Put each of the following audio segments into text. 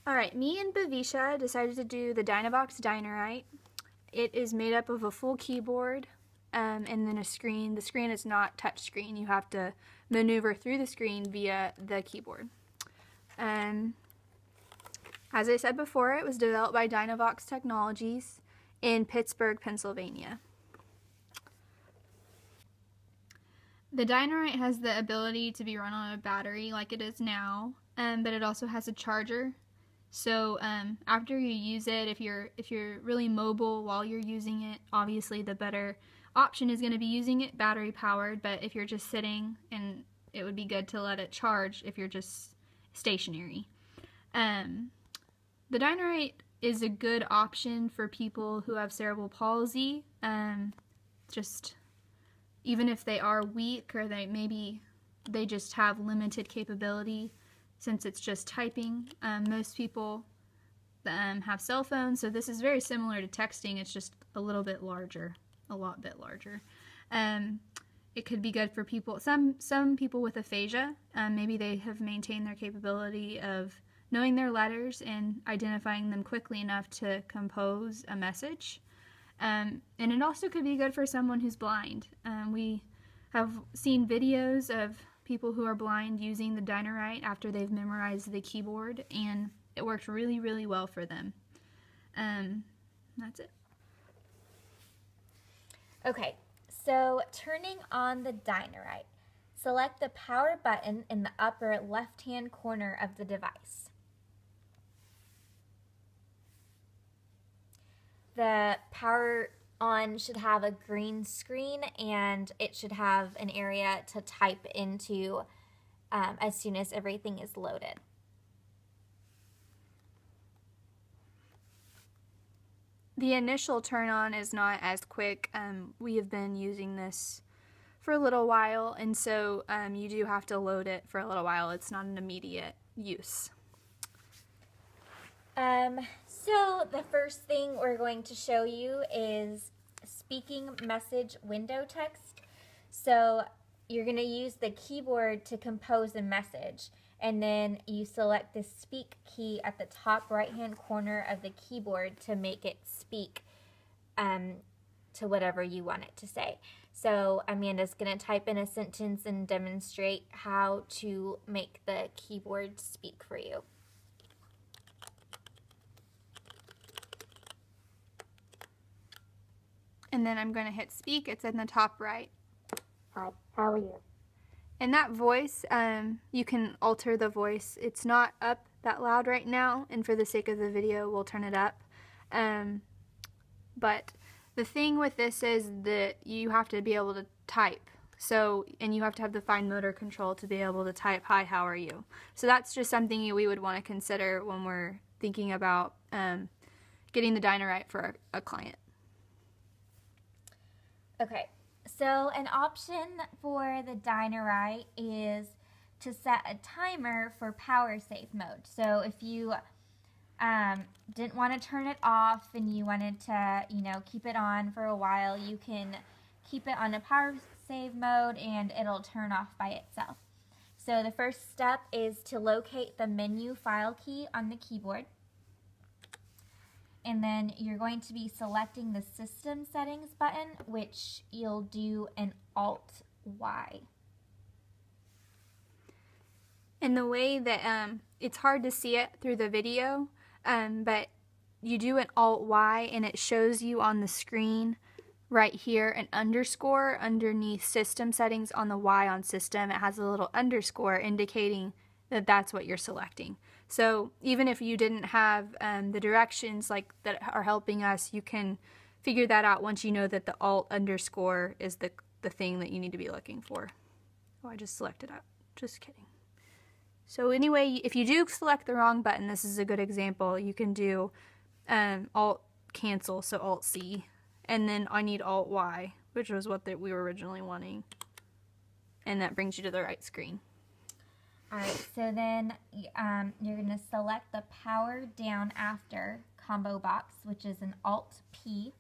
Alright, me and Bavisha decided to do the Dynavox Dynawrite. It is made up of a full keyboard and then a screen. The screen is not touch screen. You have to maneuver through the screen via the keyboard. As I said before, it was developed by Dynavox Technologies in Pittsburgh, Pennsylvania. The Dynawrite has the ability to be run on a battery like it is now, but it also has a charger. So after you use it, if you're really mobile while you're using it, obviously the better option is going to be using it battery powered. But if you're just sitting, and it would be good to let it charge if you're just stationary. The Dynawrite is a good option for people who have cerebral palsy. Just even if they are weak or they just have limited capability. Since it's just typing, most people have cell phones, so this is very similar to texting. It's just a little bit larger, a lot bit larger. It could be good for people, some people with aphasia. Maybe they have maintained their capability of knowing their letters and identifying them quickly enough to compose a message. And it also could be good for someone who's blind. We have seen videos of people who are blind using the Dynawrite after they've memorized the keyboard, and it worked really, really well for them. That's it. Okay, so turning on the Dynawrite, select the power button in the upper left-hand corner of the device. The power on should have a green screen, and it should have an area to type into as soon as everything is loaded. The initial turn on is not as quick. We have been using this for a little while, and so you do have to load it for a little while. It's not an immediate use. So the first thing we're going to show you is speaking message window text. So you're going to use the keyboard to compose a message, and then you select the speak key at the top right hand corner of the keyboard to make it speak to whatever you want it to say. So Amanda's going to type in a sentence and demonstrate how to make the keyboard speak for you. And then I'm going to hit speak. It's in the top right. Hi, how are you? And that voice, you can alter the voice. It's not up that loud right now, and for the sake of the video, we'll turn it up. But the thing with this is that you have to be able to type. And you have to have the fine motor control to be able to type, "Hi, how are you?" So that's just something we would want to consider when we're thinking about getting the Dynawrite for a client. Okay, so an option for the Dynawrite is to set a timer for power save mode. So if you didn't want to turn it off and you wanted to, keep it on for a while, you can keep it on a power save mode and it'll turn off by itself. So the first step is to locate the menu file key on the keyboard. And then you're going to be selecting the System Settings button, which you'll do an Alt-Y. And the way that it's hard to see it through the video, but you do an Alt-Y and it shows you on the screen right here an underscore underneath System Settings on the Y on System. It has a little underscore indicating that that's what you're selecting. So even if you didn't have the directions that are helping us, you can figure that out once you know that the Alt underscore is the thing that you need to be looking for. Oh, I just selected it. Just kidding. So anyway, if you do select the wrong button, this is a good example. You can do Alt cancel, so Alt C, and then I need Alt Y, which was what we were originally wanting, and that brings you to the right screen. Alright, so then you're going to select the power down after combo box, which is an Alt-P.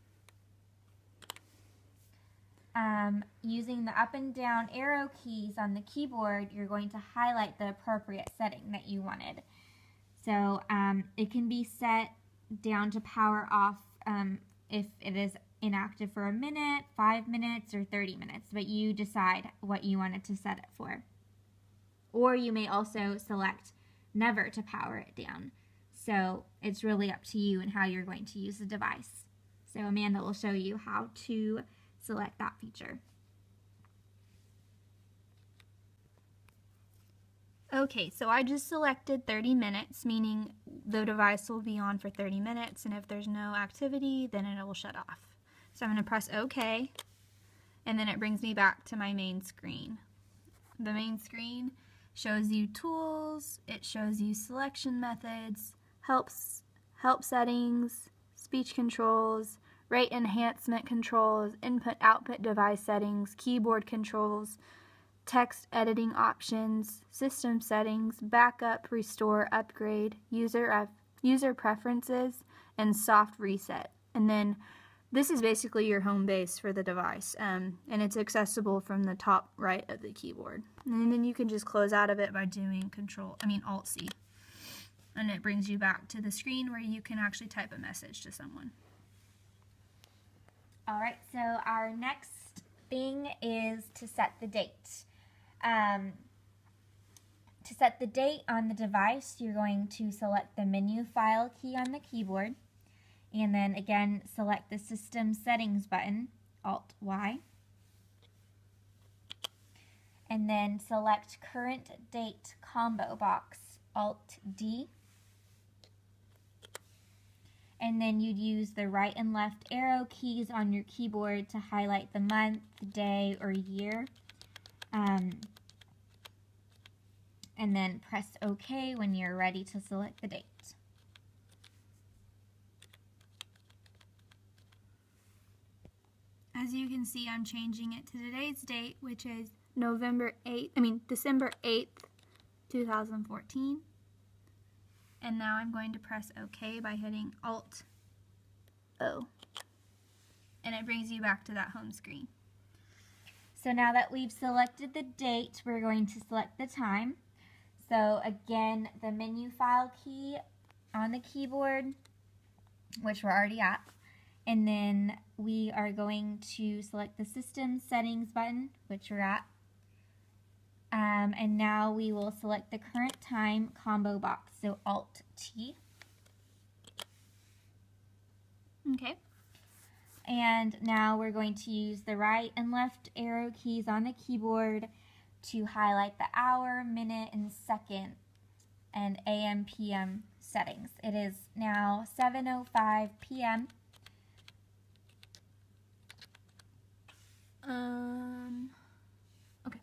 Using the up and down arrow keys on the keyboard, you're going to highlight the appropriate setting that you wanted. So it can be set down to power off if it is inactive for a minute, 5 minutes, or 30 minutes, but you decide what you want it to set it for. Or you may also select never to power it down. So it's really up to you and how you're going to use the device. So Amanda will show you how to select that feature. Okay, so I just selected 30 minutes, meaning the device will be on for 30 minutes, and if there's no activity, then it will shut off. So I'm going to press OK, and then it brings me back to my main screen. The main screen shows you tools, it shows you selection methods, help settings, speech controls, rate enhancement controls, input-output device settings, keyboard controls, text editing options, system settings, backup, restore, upgrade, user preferences, and soft reset. And then this is basically your home base for the device, and it's accessible from the top right of the keyboard. And then you can just close out of it by doing Alt-C. And it brings you back to the screen where you can actually type a message to someone. All right, so our next thing is to set the date. To set the date on the device, you're going to select the menu file key on the keyboard, and then again select the System Settings button, Alt-Y, and then select Current Date Combo Box, Alt-D, and then you'd use the right and left arrow keys on your keyboard to highlight the month, day, or year. And then press OK when you're ready to select the date. As you can see, I'm changing it to today's date, which is December 8th, 2014. And now I'm going to press OK by hitting Alt-O. And it brings you back to that home screen. So now that we've selected the date, we're going to select the time. So again, the menu file key on the keyboard, which we're already at, and then we are going to select the System Settings button, which we're at, and now we will select the current time combo box, so Alt-T. Okay. And now we're going to use the right and left arrow keys on the keyboard to highlight the hour, minute, and second, and AM, PM settings. It is now 7:05 p.m. Okay.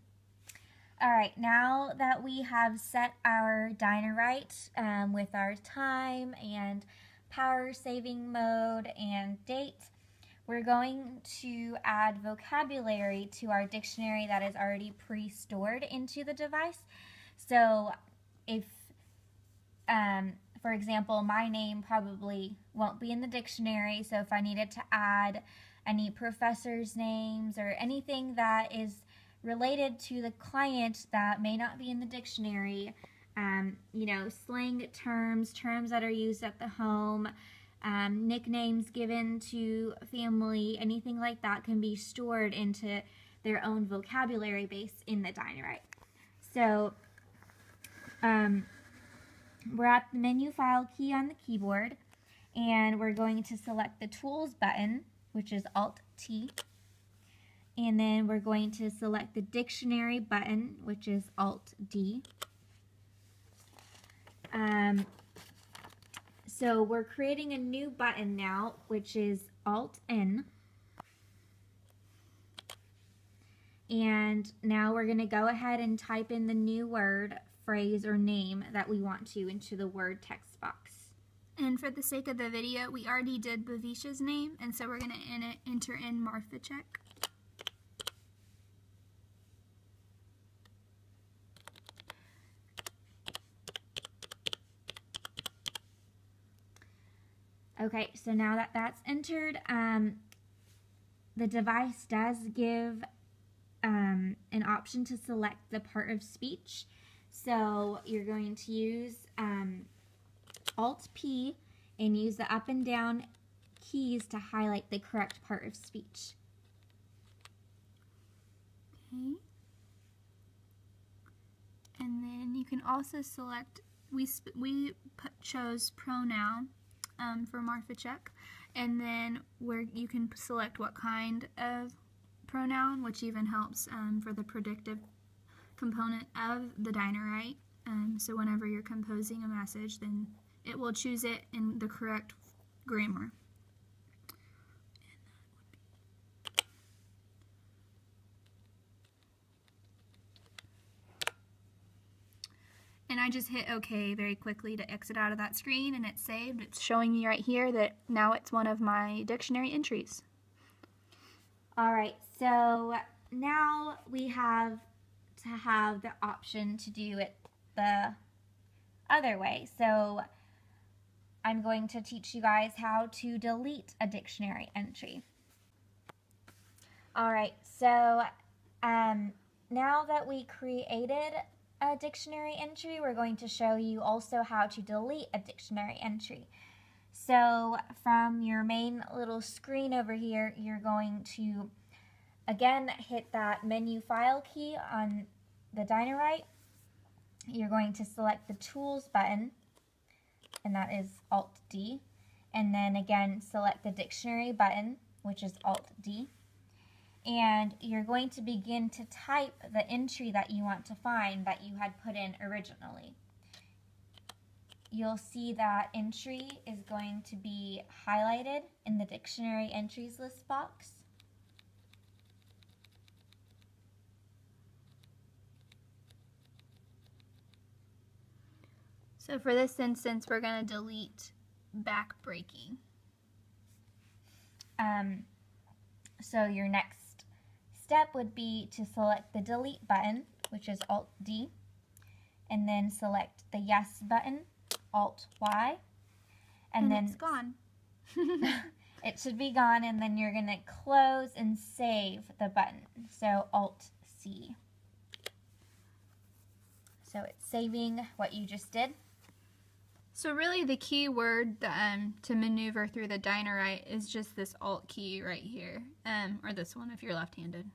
All right, now that we have set our Dynawrite with our time and power saving mode and date, we're going to add vocabulary to our dictionary that is already pre-stored into the device. So if, for example, my name probably won't be in the dictionary, so if I needed to add any professors' names or anything that is related to the client that may not be in the dictionary, slang terms, terms that are used at the home, nicknames given to family, anything like that can be stored into their own vocabulary base in the Dynawrite. So we're at the menu file key on the keyboard, and we're going to select the Tools button, which is Alt-T, and then we're going to select the Dictionary button, which is Alt-D. So we're creating a new button now, which is Alt-N. And now we're going to go ahead and type in the new word, phrase, or name that we want to into the word text box. And for the sake of the video, we already did Bhavisha's name, and so we're going to enter in Marthachek. Okay, so now that that's entered, the device does give an option to select the part of speech. So you're going to use Alt-P and use the up and down keys to highlight the correct part of speech. Okay. And then you can also select, chose pronoun for Marfa check, and then where you can select what kind of pronoun, which even helps for the predictive component of the Dynawrite. So whenever you're composing a message, then it will choose it in the correct grammar. And I just hit OK very quickly to exit out of that screen, and it's saved. It's showing me right here that now it's one of my dictionary entries. All right, so now we have to have the option to do it the other way. So I'm going to teach you guys how to delete a dictionary entry. All right, so now that we created a dictionary entry, we're going to show you also how to delete a dictionary entry. So from your main little screen over here, you're going to again hit that menu file key on the Dynawrite. You're going to select the Tools button, and that is Alt-D, and then again select the Dictionary button, which is Alt-D. And you're going to begin to type the entry that you want to find that you had put in originally. You'll see that entry is going to be highlighted in the dictionary entries list box. So for this instance, we're going to delete backbreaking. So your next step would be to select the Delete button, which is Alt-D, and then select the Yes button, Alt-Y, and then it's gone. It should be gone, and then you're going to close and save the button, so Alt-C. So it's saving what you just did. So really the key word to maneuver through the Dynawrite is just this Alt key right here, or this one if you're left-handed.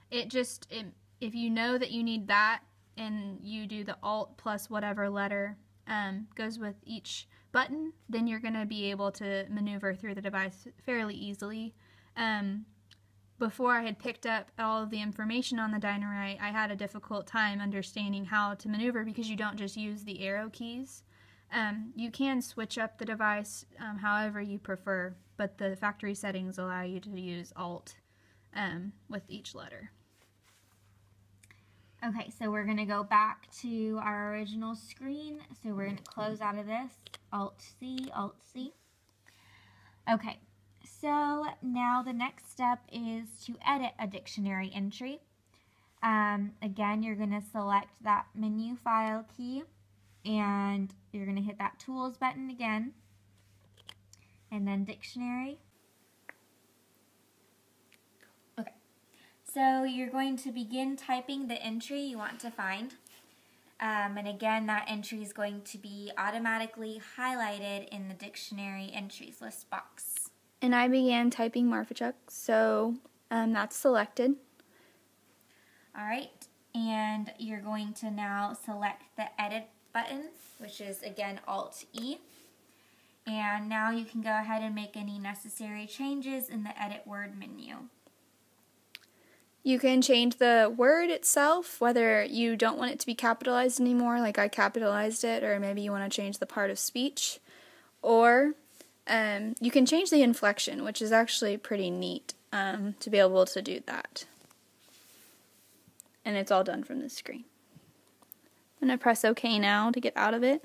If you know that you need that and you do the Alt plus whatever letter goes with each button, then you're going to be able to maneuver through the device fairly easily. Before I had picked up all of the information on the Dynawrite, I had a difficult time understanding how to maneuver because you don't just use the arrow keys. You can switch up the device however you prefer, but the factory settings allow you to use Alt with each letter. Okay, so we're going to go back to our original screen. So we're going to close out of this, Alt-C, Alt-C. Okay, so now the next step is to edit a dictionary entry. Again, you're going to select that menu file key, and you're going to hit that Tools button again, and then Dictionary. Okay, so you're going to begin typing the entry you want to find. And again, that entry is going to be automatically highlighted in the Dictionary Entries list box. And I began typing Marfachuk, so that's selected. All right, and you're going to now select the Edit button, which is again Alt-E. And now you can go ahead and make any necessary changes in the Edit Word menu. You can change the word itself, whether you don't want it to be capitalized anymore, like I capitalized it, or maybe you want to change the part of speech. Or you can change the inflection, which is actually pretty neat to be able to do that. And it's all done from this screen. I'm going to press OK now to get out of it.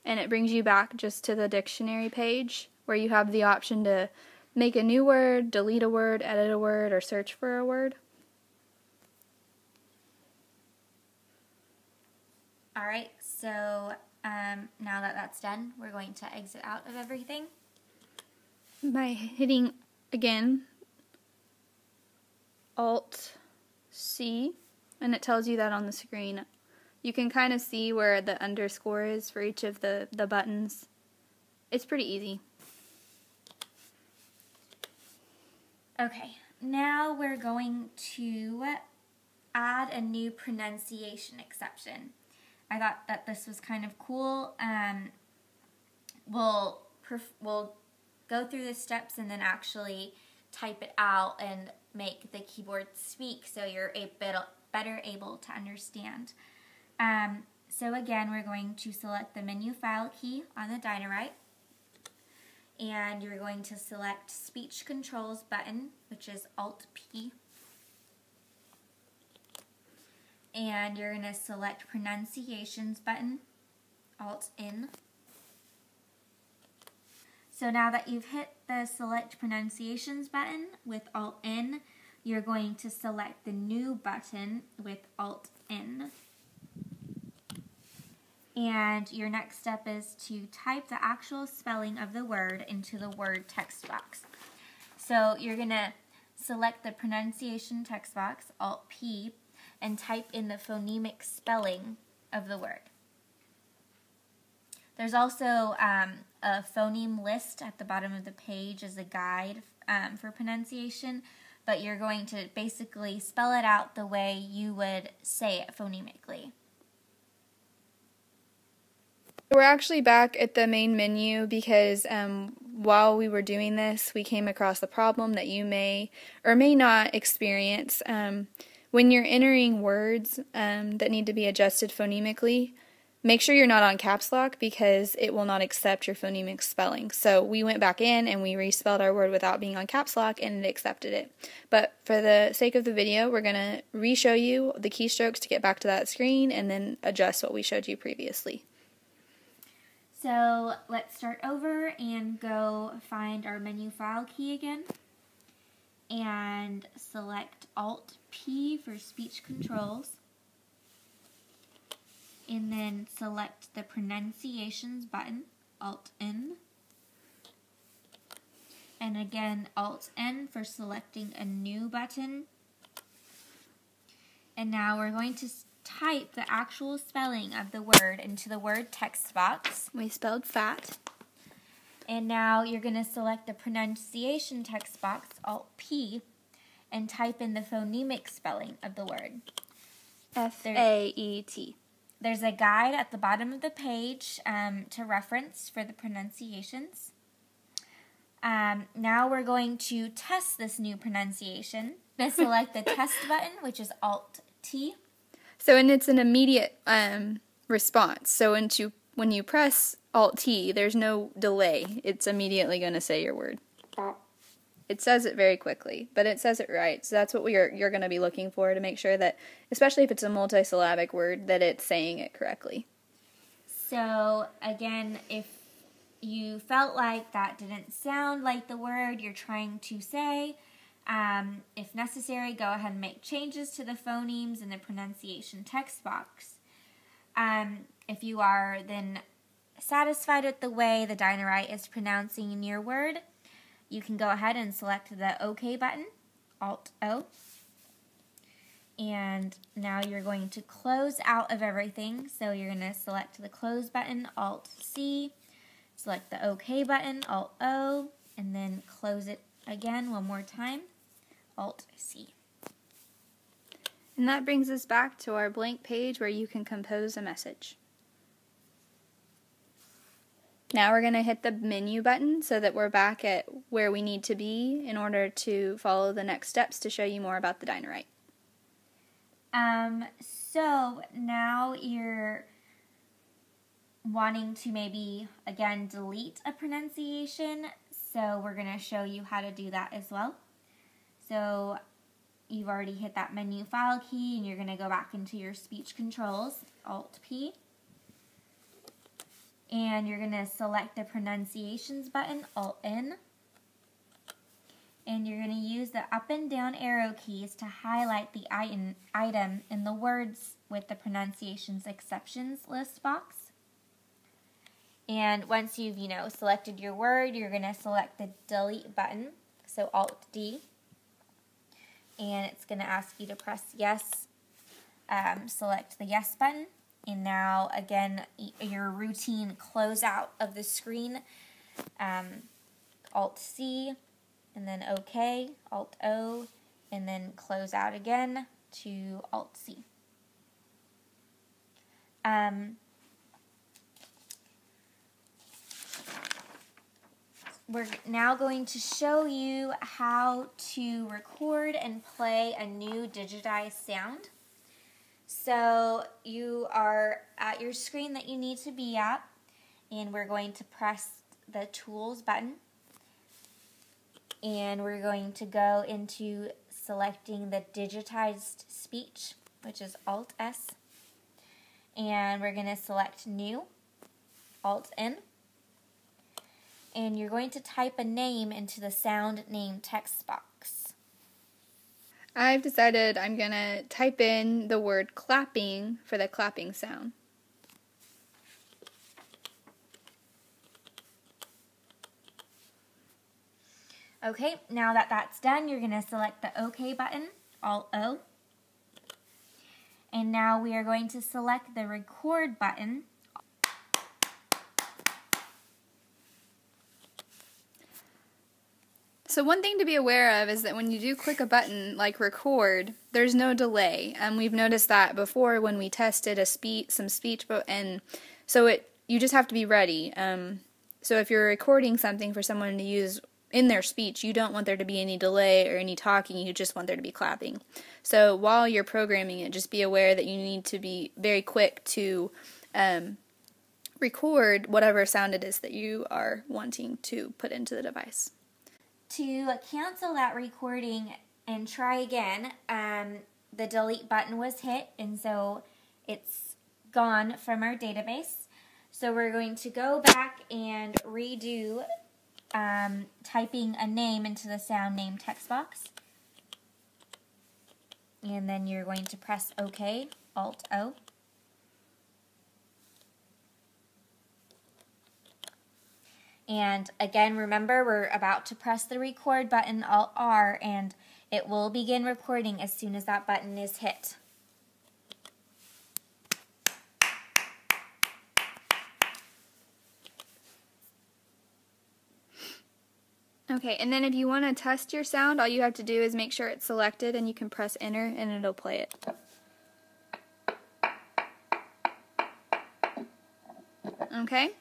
And it brings you back just to the dictionary page where you have the option to make a new word, delete a word, edit a word, or search for a word. Alright, so now that that's done, we're going to exit out of everything. By hitting, again, Alt-C, and it tells you that on the screen. You can kind of see where the underscore is for each of the buttons. It's pretty easy. Okay, now we're going to add a new pronunciation exception. I thought that this was kind of cool. We'll go through the steps and then actually type it out and make the keyboard speak so you're better able to understand. So again, we're going to select the menu file key on the Dynawrite, and you're going to select speech controls button, which is Alt-P, and you're going to select pronunciations button, Alt-N. So now that you've hit the select pronunciations button with Alt-N, you're going to select the new button with Alt-N. And your next step is to type the actual spelling of the word into the word text box. So you're going to select the pronunciation text box, Alt-P, and type in the phonemic spelling of the word. There's also a phoneme list at the bottom of the page as a guide for pronunciation, but you're going to basically spell it out the way you would say it phonemically. We're actually back at the main menu because while we were doing this, we came across the problem that you may or may not experience. When you're entering words that need to be adjusted phonemically, make sure you're not on caps lock because it will not accept your phonemic spelling. So we went back in and we respelled our word without being on caps lock and it accepted it. But for the sake of the video, we're going to re-show you the keystrokes to get back to that screen and then adjust what we showed you previously. So let's start over and go find our menu file key again and select Alt-P for speech controls, and then select the pronunciations button, Alt-N, and again Alt-N for selecting a new button. And now we're going to type the actual spelling of the word into the word text box. We spelled fat. And now you're going to select the pronunciation text box, Alt-P, and type in the phonemic spelling of the word. F-A-E-T. There's a guide at the bottom of the page to reference for the pronunciations. Now we're going to test this new pronunciation. Select the test button, which is Alt-T. So, and it's an immediate response. So when you press Alt-T, there's no delay. It's immediately going to say your word. It says it very quickly, but it says it right. So that's what you're going to be looking for to make sure that, especially if it's a multisyllabic word, that it's saying it correctly. So again, if you felt like that didn't sound like the word you're trying to say, if necessary, go ahead and make changes to the phonemes in the pronunciation text box. If you are then satisfied with the way the Dynawrite is pronouncing your word, you can go ahead and select the OK button, Alt-O. And now you're going to close out of everything. So you're going to select the close button, Alt-C, select the OK button, Alt-O, and then close it again one more time, Alt-C. And that brings us back to our blank page where you can compose a message. Now we're going to hit the menu button so that we're back at where we need to be in order to follow the next steps to show you more about the Dynawrite. So now you're wanting to maybe, again, delete a pronunciation. So we're going to show you how to do that as well. So you've already hit that menu file key and you're going to go back into your speech controls, Alt-P. And you're going to select the pronunciations button, Alt-N. And you're going to use the up and down arrow keys to highlight the item in the words with the pronunciations exceptions list box. And once you've, selected your word, you're going to select the delete button, so Alt-D. And it's going to ask you to press yes, select the yes button, And now, again, your routine close out of the screen. Alt-C, and then OK, Alt-O, and then close out again to Alt-C. We're now going to show you how to record and play a new digitized sound. So you are at your screen that you need to be at, and we're going to press the Tools button, and we're going to go into selecting the digitized speech, which is Alt-S, and we're going to select New, Alt-N, and you're going to type a name into the sound name text box. I've decided I'm going to type in the word clapping for the clapping sound. Okay, now that that's done, you're going to select the OK button, Alt-O. And now we are going to select the Record button. So one thing to be aware of is that when you do click a button like record, there's no delay. We've noticed that before when we tested some speech, and so you just have to be ready. So if you're recording something for someone to use in their speech, you don't want there to be any delay or any talking, you just want there to be clapping. So while you're programming it, just be aware that you need to be very quick to record whatever sound it is that you are wanting to put into the device. To cancel that recording and try again, the delete button was hit, and so it's gone from our database. So we're going to go back and redo typing a name into the sound name text box. And then you're going to press OK, Alt-O. And again, remember, we're about to press the record button, Alt-R, and it will begin recording as soon as that button is hit. Okay, and then if you want to test your sound, all you have to do is make sure it's selected, and you can press enter and it'll play it. Okay?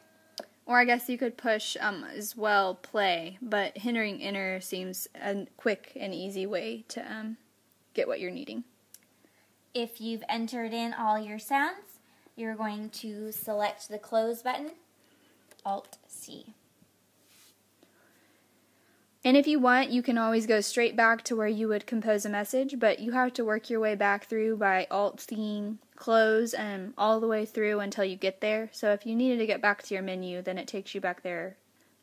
Or I guess you could push as well play, but hitting enter seems a quick and easy way to get what you're needing. If you've entered in all your sounds, you're going to select the close button, Alt-C. And if you want, you can always go straight back to where you would compose a message, but you have to work your way back through by Alt-C, close, and all the way through until you get there. So if you needed to get back to your menu, then it takes you back there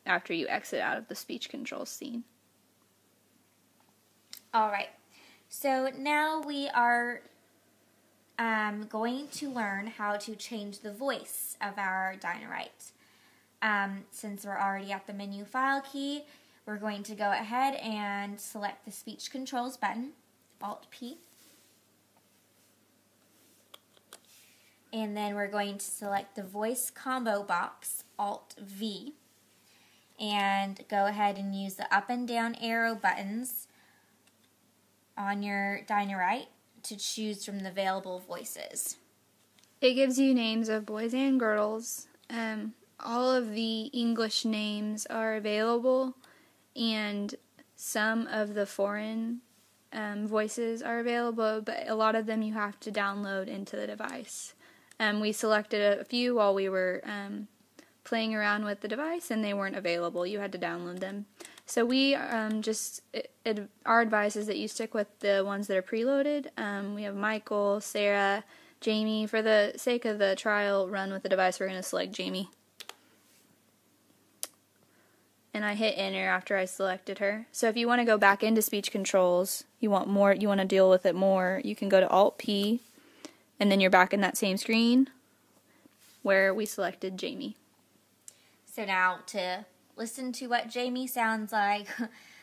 after you exit out of the speech controls scene. Alright, so now we are going to learn how to change the voice of our Dynawrite. Since we're already at the menu file key, we're going to go ahead and select the speech controls button, Alt-P. And then we're going to select the voice combo box, Alt-V. And go ahead and use the up and down arrow buttons on your Dynawrite to choose from the available voices. It gives you names of boys and girls. All of the English names are available, and some of the foreign voices are available, but a lot of them you have to download into the device. We selected a few while we were playing around with the device, and they weren't available. You had to download them. So we our advice is that you stick with the ones that are preloaded. We have Michael, Sarah, Jamie. For the sake of the trial run with the device, we're going to select Jamie. And I hit enter after I selected her. So if you want to go back into speech controls, you want to deal with it more, you can go to Alt-P, and then you're back in that same screen where we selected Jamie. So now to listen to what Jamie sounds like,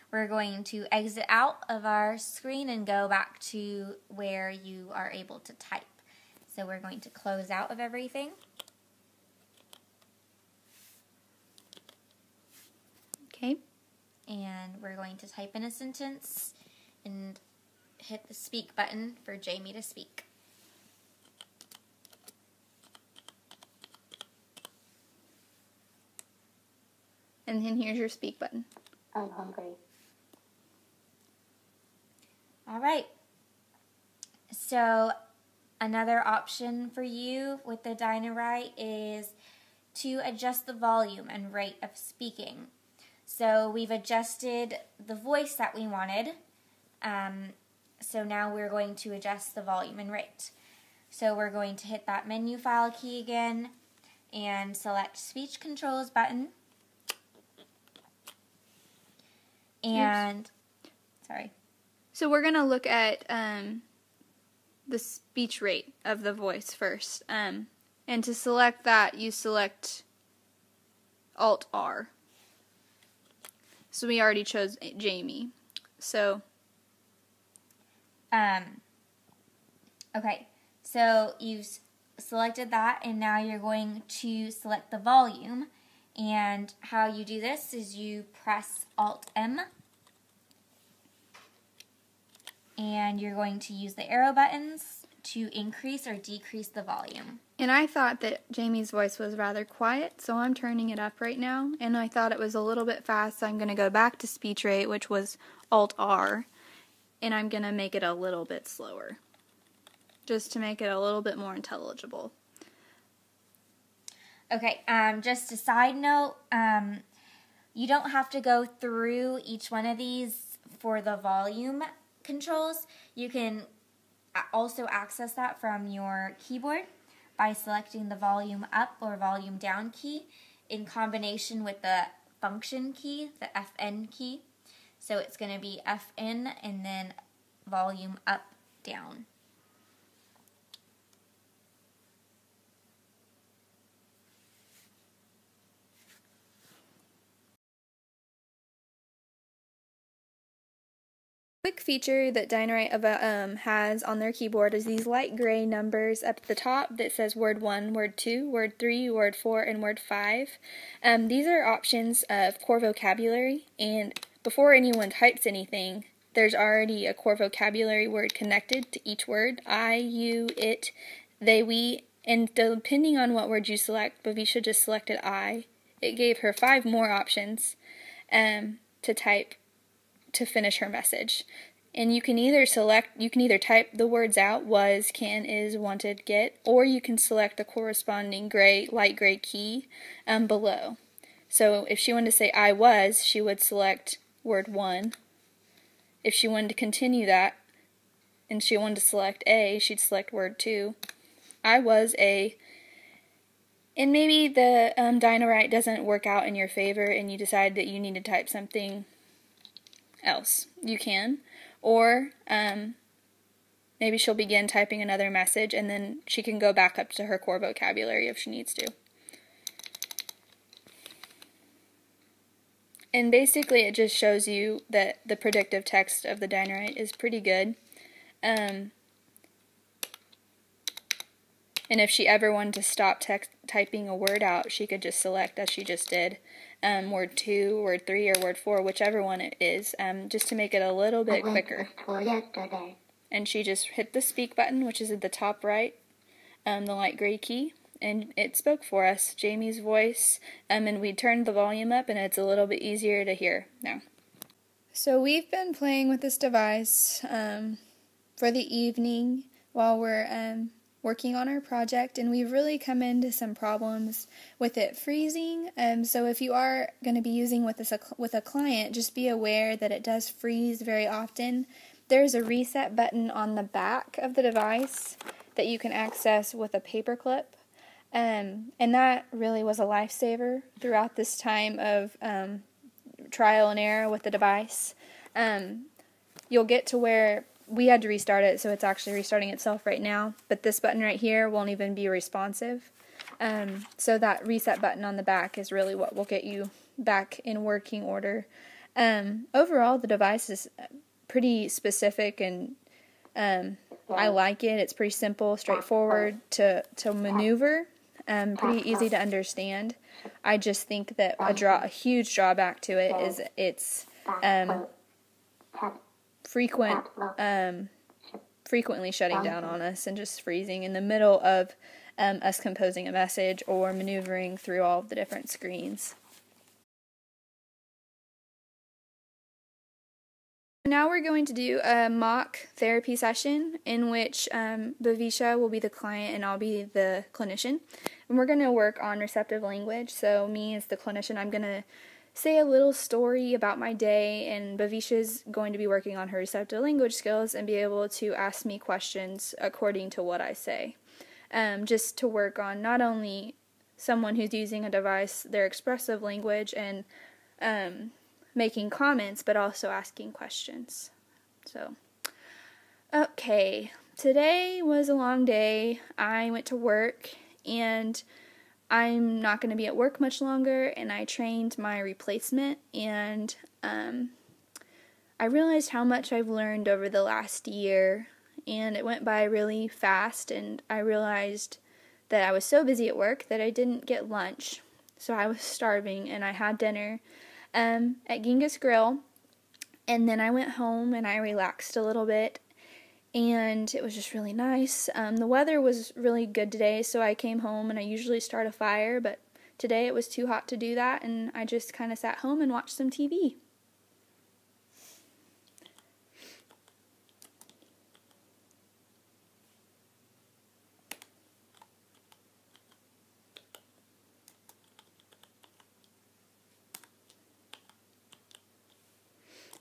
we're going to exit out of our screen and go back to where you are able to type. So we're going to close out of everything. Okay. And we're going to type in a sentence and hit the speak button for Jamie to speak. And then here's your speak button. I'm hungry. All right. So another option for you with the Dynawrite is to adjust the volume and rate of speaking. So we've adjusted the voice that we wanted. So now we're going to adjust the volume and rate. So we're going to hit that menu file key again and select speech controls button. And, sorry. So we're going to look at the speech rate of the voice first. And to select that, you select Alt-R. So we already chose Jamie. So, okay. So you've selected that, and now you're going to select the volume. And how you do this is you press Alt-M, and you're going to use the arrow buttons to increase or decrease the volume. and I thought that Jamie's voice was rather quiet, so I'm turning it up right now. And I thought it was a little bit fast, so I'm going to go back to speech rate, which was Alt-R, and I'm going to make it a little bit slower, just to make it a little bit more intelligible. Okay, just a side note, you don't have to go through each one of these for the volume controls. You can also access that from your keyboard by selecting the volume up or volume down key in combination with the function key, the FN key. So it's going to be FN and then volume up, down. Quick feature that Dynawrite has on their keyboard is these light gray numbers up at the top that says word 1, word 2, word 3, word 4, and word 5. These are options of core vocabulary, and before anyone types anything, there's already a core vocabulary word connected to each word: I, you, it, they, we, and depending on what word you select, but we should just selected I, it gave her 5 more options to type to finish her message. And you can either type the words out: was, can, is, wanted, get, or you can select the corresponding light gray key below. So if she wanted to say I was, she would select word 1. If she wanted to continue that and she wanted to select A, she'd select word 2. I was a, and maybe the Dynawrite doesn't work out in your favor and you decide that you need to type something else, you can. Or maybe she'll begin typing another message and then she can go back up to her core vocabulary if she needs to. And basically it just shows you that the predictive text of the Dynawrite is pretty good. And if she ever wanted to stop typing a word out, she could just select, as she just did, word 2, word 3, or word 4, whichever one it is, just to make it a little bit quicker. Yesterday. And she just hit the speak button, which is at the top right, the light gray key, and it spoke for us, Jamie's voice, and we turned the volume up, and it's a little bit easier to hear now. So we've been playing with this device for the evening while we're working on our project, and we've really come into some problems with it freezing. So if you are going to be using with a client, just be aware that it does freeze very often. There's a reset button on the back of the device that you can access with a paper clip, and that really was a lifesaver throughout this time of trial and error with the device. You'll get to where we had to restart it, so it's actually restarting itself right now, but this button right here won't even be responsive. So that reset button on the back is really what will get you back in working order. Overall, the device is pretty specific and I like it. It's pretty simple, straightforward to maneuver, pretty easy to understand. I just think that a huge drawback to it is its frequently shutting down on us and just freezing in the middle of us composing a message or maneuvering through all of the different screens. Now we're going to do a mock therapy session in which Bhavisha will be the client and I'll be the clinician. And we're going to work on receptive language. So me as the clinician, I'm going to say a little story about my day, and Bhavisha's going to be working on her receptive language skills and be able to ask me questions according to what I say. Just to work on not only someone who's using a device, their expressive language, and making comments, but also asking questions. So, okay, today was a long day. I went to work, and I'm not going to be at work much longer, and I trained my replacement, and I realized how much I've learned over the last year, and it went by really fast, and I realized that I was so busy at work that I didn't get lunch, so I was starving, and I had dinner at Genghis Grill, and then I went home and I relaxed a little bit, and it was just really nice. The weather was really good today, so I came home, and I usually start a fire, but today it was too hot to do that, and I just kind of sat home and watched some TV.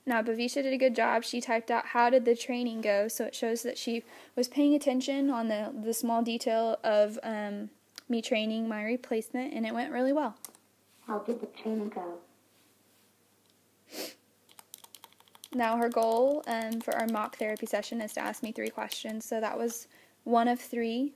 Now, Bhavisha did a good job. She typed out, how did the training go? So it shows that she was paying attention on the small detail of me training my replacement, and it went really well. How did the training go? Now her goal for our mock therapy session is to ask me 3 questions. So that was 1 of 3.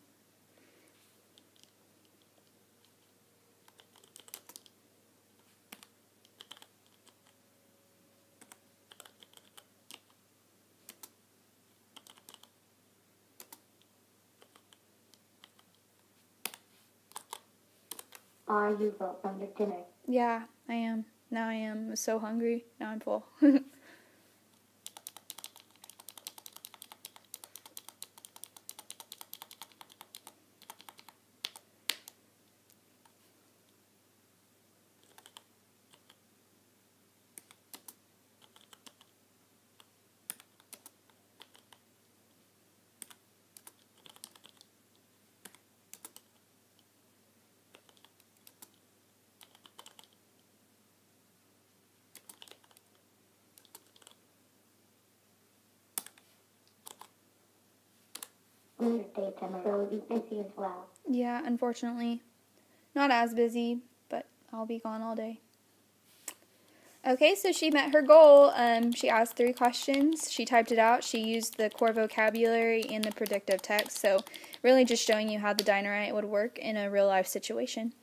Are you full from your dinner? Yeah, I am. Now I am. I'm so hungry. Now I'm full. In your daytime, so be busy as well. Yeah, unfortunately. Not as busy, but I'll be gone all day. Okay, so she met her goal. She asked 3 questions. She typed it out. She used the core vocabulary and the predictive text. So really just showing you how the Dynawrite would work in a real-life situation.